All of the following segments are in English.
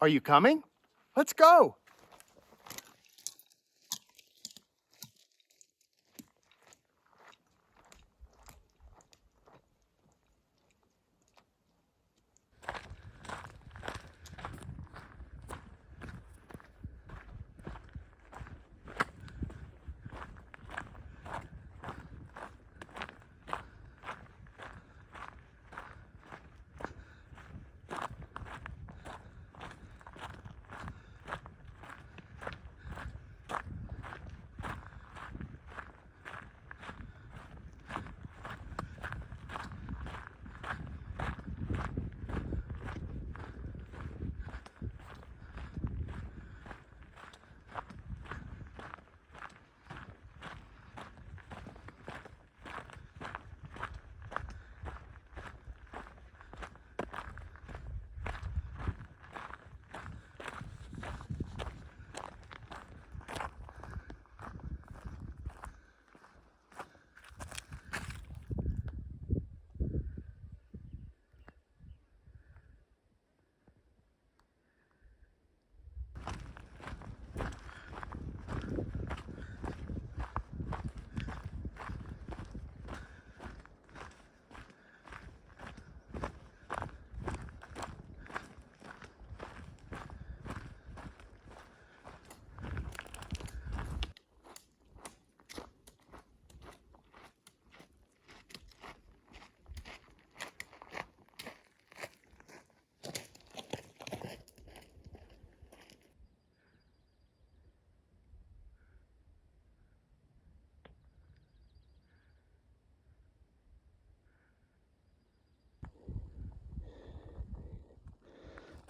Are you coming? Let's go.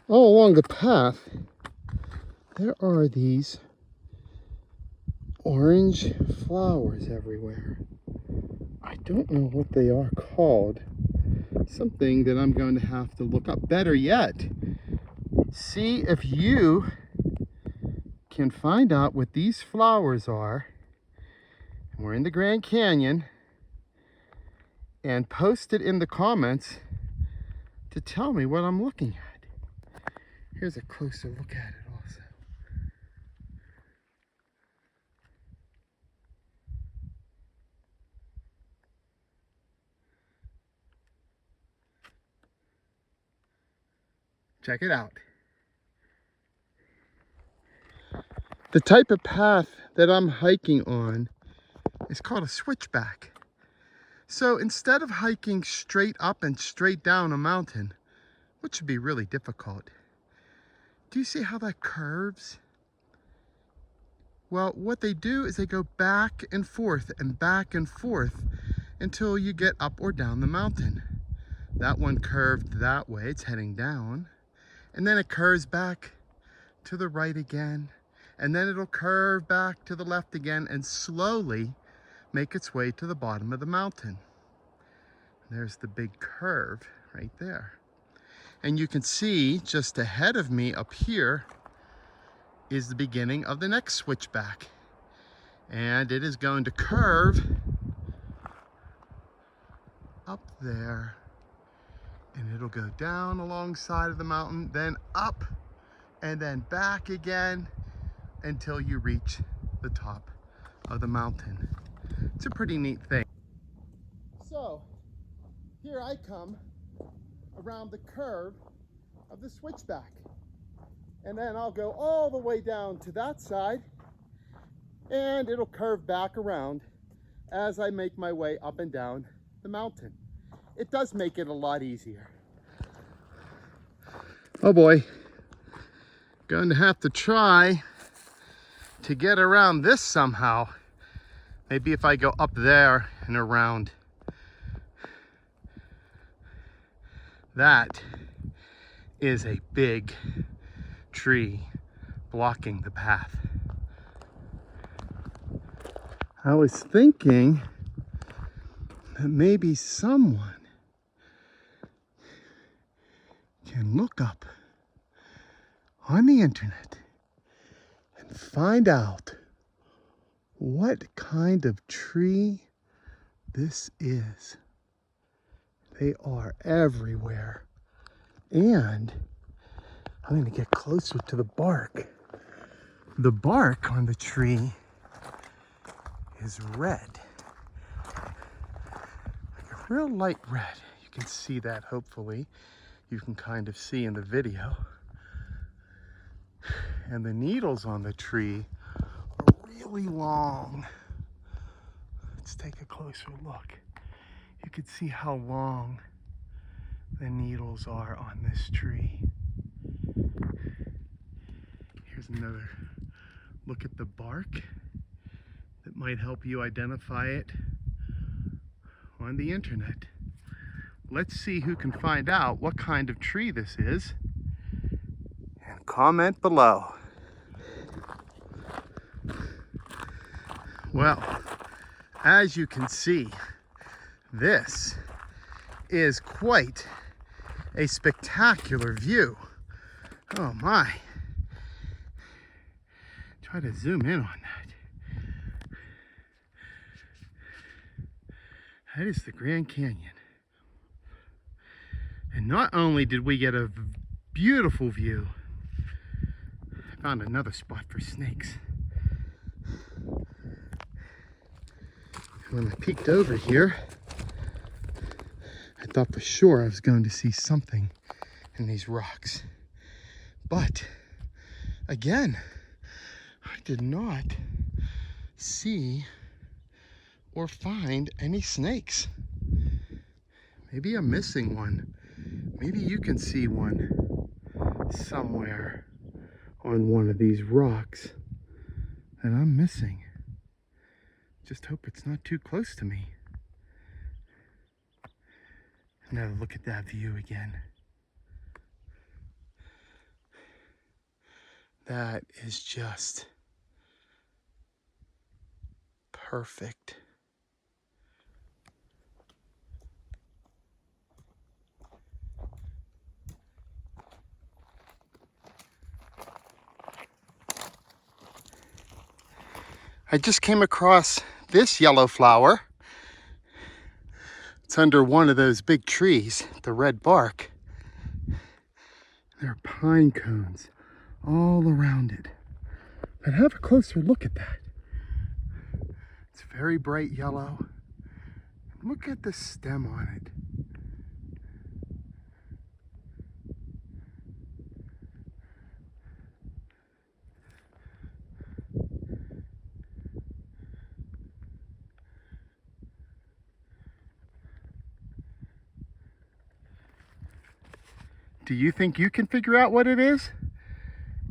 All along the path, there are these orange flowers everywhere. I don't know what they are called. Something that I'm going to have to look up. Better yet, see if you can find out what these flowers are. We're in the Grand Canyon, and post it in the comments to tell me what I'm looking at. Here's a closer look at it also. Check it out. The type of path that I'm hiking on is called a switchback. So instead of hiking straight up and straight down a mountain, which would be really difficult, do you see how that curves? Well, what they do is they go back and forth until you get up or down the mountain. That one curved that way, it's heading down. And then it curves back to the right again. And then it'll curve back to the left again and slowly make its way to the bottom of the mountain. There's the big curve right there. And you can see just ahead of me up here is the beginning of the next switchback. And it is going to curve up there. And it'll go down alongside of the mountain, then up, and then back again until you reach the top of the mountain. It's a pretty neat thing. So here I come around the curve of the switchback, and then I'll go all the way down to that side, and it'll curve back around as I make my way up and down the mountain. It does make it a lot easier. Oh boy, going to have to try to get around this somehow. Maybe if I go up there and around. That is a big tree blocking the path. I was thinking that maybe someone can look up on the internet and find out what kind of tree this is. They are everywhere. And I'm gonna get closer to the bark. The bark on the tree is red. Like a real light red. You can see that, hopefully. You can kind of see in the video. And the needles on the tree are really long. Let's take a closer look. You can see how long the needles are on this tree. Here's another look at the bark that might help you identify it on the internet. Let's see who can find out what kind of tree this is, and comment below. Well, as you can see, this is quite a spectacular view. Oh my. Try to zoom in on that. That is the Grand Canyon. And not only did we get a beautiful view, I found another spot for snakes. When I peeked over here, I thought for sure I was going to see something in these rocks. But again, I did not see or find any snakes. Maybe I'm missing one. Maybe you can see one somewhere on one of these rocks that I'm missing. Just hope it's not too close to me. Now look at that view again. That is just perfect. I just came across this yellow flower. It's under one of those big trees, the red bark. There are pine cones all around it. But have a closer look at that. It's very bright yellow. Look at the stem on it. Do you think you can figure out what it is?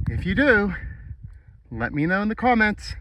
If you do, let me know in the comments.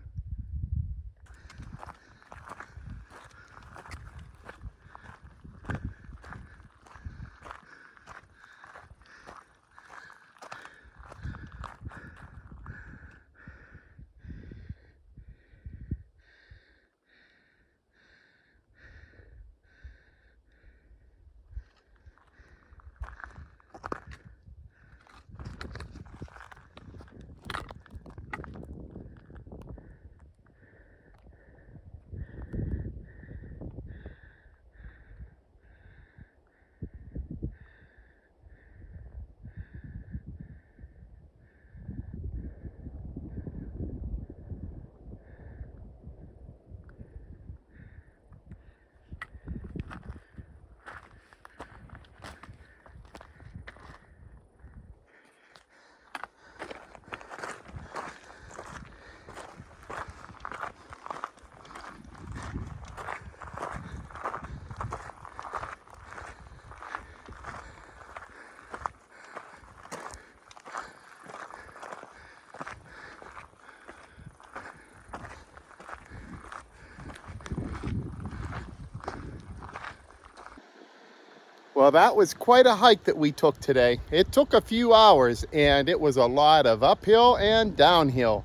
Well, that was quite a hike that we took today. It took a few hours and it was a lot of uphill and downhill.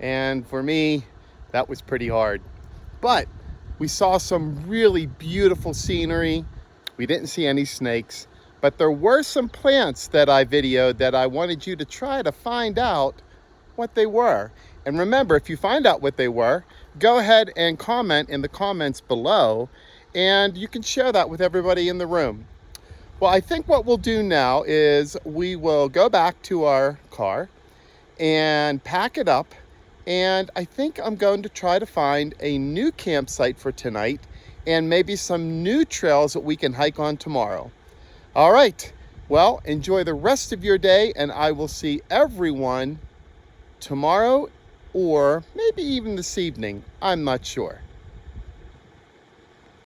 And for me, that was pretty hard. But we saw some really beautiful scenery. We didn't see any snakes, but there were some plants that I videoed that I wanted you to try to find out what they were. And remember, if you find out what they were, go ahead and comment in the comments below, and you can share that with everybody in the room. Well, I think what we'll do now is we will go back to our car and pack it up. And I think I'm going to try to find a new campsite for tonight and maybe some new trails that we can hike on tomorrow. All right. Well, enjoy the rest of your day, and I will see everyone tomorrow or maybe even this evening. I'm not sure.